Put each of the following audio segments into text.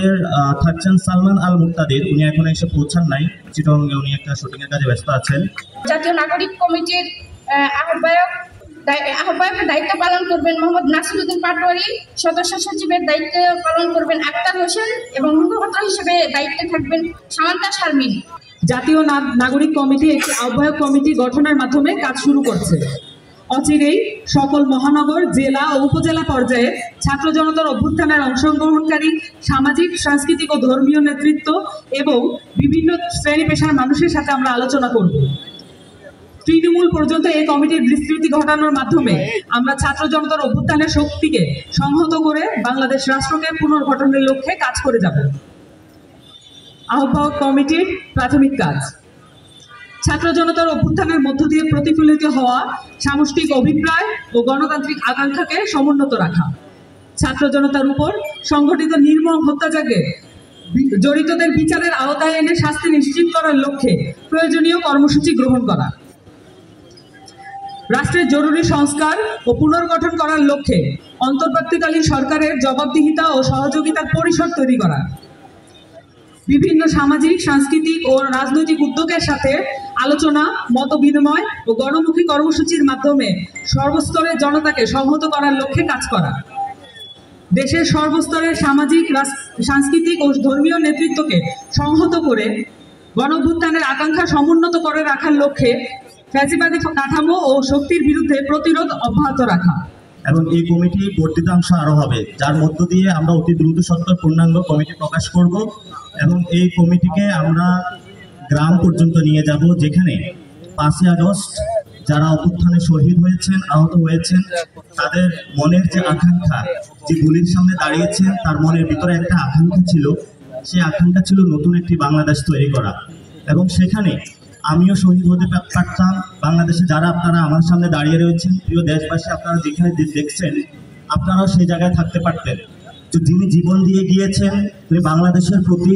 আমাদের থাকছেন সালমান আল মুক্তাদির। উনি এখনো এসে পৌঁছান নাই চিটাগংয়ে, উনি একটা শুটিং এর কাজে ব্যস্ত আছেন। জাতীয় নাগরিক কমিটির আহ্বায়কের দায়িত্ব পালন করবেন মোহাম্মদ নাসিরউদ্দিন পাটোয়ারি, সদস্য সচিবের দায়িত্ব পালন করবেন আক্তার হোসেন এবং মুখপাত্র হিসেবে দায়িত্বে থাকবেন সামান্তা শারমিন। জাতীয় নাগরিক কমিটি একটি আহ্বায়ক কমিটি গঠনের মাধ্যমে কাজ শুরু করছে। অচিরেই সকল মহানগর, জেলা ও উপজেলা পর্যায়ে ছাত্র জনতার অভ্যুত্থানের অংশগ্রহণকারী সামাজিক, সাংস্কৃতিক ও ধর্মীয় নেতৃত্ব এবং বিভিন্ন শ্রেণী পেশার মানুষের সাথে আমরা আলোচনা করব। তৃণমূল পর্যন্ত এই কমিটির বিস্তৃতি ঘটানোর মাধ্যমে আমরা ছাত্র জনতার অভ্যুত্থানের শক্তিকে সংহত করে বাংলাদেশ রাষ্ট্রকে পুনর্গঠনের লক্ষ্যে কাজ করে যাব। আহ্বায়ক কমিটির প্রাথমিক কাজ: ছাত্র জনতার অভ্যুত্থানের মধ্য দিয়ে প্রতিফলিত হওয়া সামষ্টিক অভিপ্রায় ও গণতান্ত্রিক আকাঙ্ক্ষাকে সমুন্নত রাখা, ছাত্র জনতার উপর সংঘটিত নির্মম হত্যাযজ্ঞে জড়িতদের বিচারের আওতায় এনে শাস্তি নিশ্চিত করার লক্ষ্যে প্রয়োজনীয় কর্মসূচি গ্রহণ করা, রাষ্ট্রের জরুরি সংস্কার ও পুনর্গঠন করার লক্ষ্যে অন্তর্বর্তীকালীন সরকারের জবাবদিহিতা ও সহযোগিতার পরিসর তৈরি করা, বিভিন্ন সামাজিক, সাংস্কৃতিক ও রাজনৈতিক উদ্যোগের সাথে আলোচনা, মত বিনিময় ও গণমুখী কর্মসূচির মাধ্যমে সর্বস্তরের জনতাকে সংহত করার লক্ষ্যে কাজ করা, দেশের সর্বস্তরের সামাজিক, সাংস্কৃতিক ও ধর্মীয় নেতৃত্বকে সংহত করে গণঅভ্যুত্থানের আকাঙ্ক্ষা সমুন্নত করে রাখার লক্ষ্যে ফ্যাসিবাদী কাঠামো ও শক্তির বিরুদ্ধে প্রতিরোধ অব্যাহত রাখা। এবং এই কমিটি বর্ধিতাংশ আরো হবে, যার মধ্য দিয়ে আমরা অতি দ্রুত সত্তর পূর্ণাঙ্গ কমিটি প্রকাশ করব এবং এই কমিটিকে আমরা গ্রাম পর্যন্ত নিয়ে যাব, যেখানে 5ই আগস্ট যারা অভ্যুত্থানে শহীদ হয়েছেন, আহত হয়েছেন, তাদের মনের যে আকাঙ্ক্ষা, যে গুলির সামনে দাঁড়িয়েছেন, তার মনের ভিতরে একটা আকাঙ্ক্ষা ছিল, সেই আকাঙ্ক্ষা ছিল নতুন একটি বাংলাদেশ তৈরি করা। এবং সেখানে আমিও শহীদ হতে পারতাম। বাংলাদেশে যারা আপনারা আমার সামনে দাঁড়িয়ে রয়েছেন, প্রিয় দেশবাসী, আপনারা যেখানে দেখছেন, আপনারাও সেই জায়গায় থাকতে পারতেন। তো যিনি জীবন দিয়ে গিয়েছেন, তিনি বাংলাদেশের প্রতি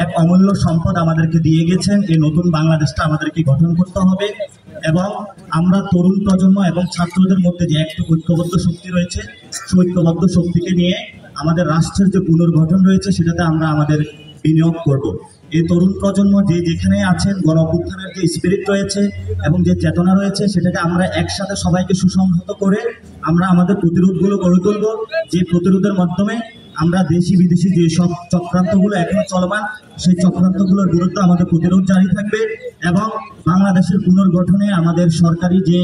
এক অমূল্য সম্পদ আমাদেরকে দিয়ে গেছেন। এই নতুন বাংলাদেশটা আমাদেরকে গঠন করতে হবে এবং আমরা তরুণ প্রজন্ম এবং ছাত্রদের মধ্যে যে একটা ঐক্যবদ্ধ শক্তি রয়েছে, সেই ঐক্যবদ্ধ শক্তিকে নিয়ে আমাদের রাষ্ট্রের যে পুনর্গঠন রয়েছে, সেটাতে আমরা আমাদের বিনিয়োগ করব। এই তরুণ প্রজন্ম যে যেখানে আছেন, গণ অভ্যুত্থানের যে স্পিরিট রয়েছে এবং যে চেতনা রয়েছে, সেটাকে আমরা একসাথে সবাইকে সুসংহত করে আমরা আমাদের প্রতিরোধগুলো গড়ে তুলব, যে প্রতিরোধের মাধ্যমে আমরা দেশি বিদেশি যে সব চক্রান্তগুলো এখনো চলমান, সেই চক্রান্তগুলোর বিরুদ্ধে আমাদের প্রতিরোধ জারি থাকবে এবং বাংলাদেশের পুনর্গঠনে আমাদের সরকারি যে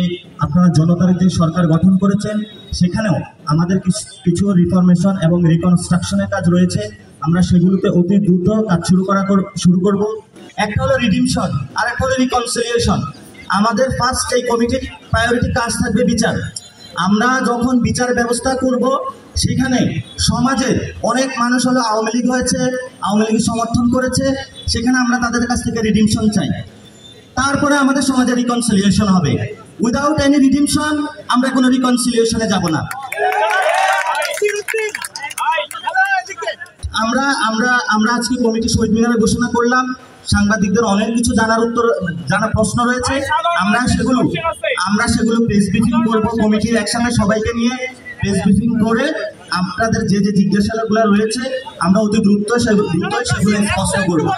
আপনারা জনতার যে সরকার গঠন করেছেন, সেখানেও আমাদের কিছু রিফরমেশন এবং রিকনস্ট্রাকশনের কাজ রয়েছে। আমরা সেগুলোতে অতি দ্রুত কাজ শুরু করব। একটা হলো রিডিমশন, আর একটা হলো রিকনসিলিয়েশন। আমাদের ফার্স্ট এই কমিটির প্রায়োরিটি কাজ থাকবে বিচার। আমরা যখন বিচার ব্যবস্থা করব, সেখানে সমাজের অনেক মানুষ হলো আওয়ামী লীগ হয়েছে, আওয়ামী লীগ সমর্থন করেছে, সেখানে আমরা তাদের কাছ থেকে রিডিমশন চাই। তারপরে আমাদের সমাজে রিকনসিলিয়েশন হবে। উইদাউট এনি রিডিমশন আমরা কোনো রিকনসিলিয়েশনে যাব না। আমরা আজকে কমিটি শহীদ মিনারে ঘোষণা করলাম। সাংবাদিকদের অনেক কিছু জানার প্রশ্ন রয়েছে, আমরা সেগুলো প্রেস ব্রিফিং করবো। কমিটির একসাথে সবাইকে নিয়ে প্রেস ব্রিফিং করে আপনাদের যে জিজ্ঞাসাগুলো রয়েছে আমরা অতি দ্রুত সেগুলো স্পষ্ট করবো।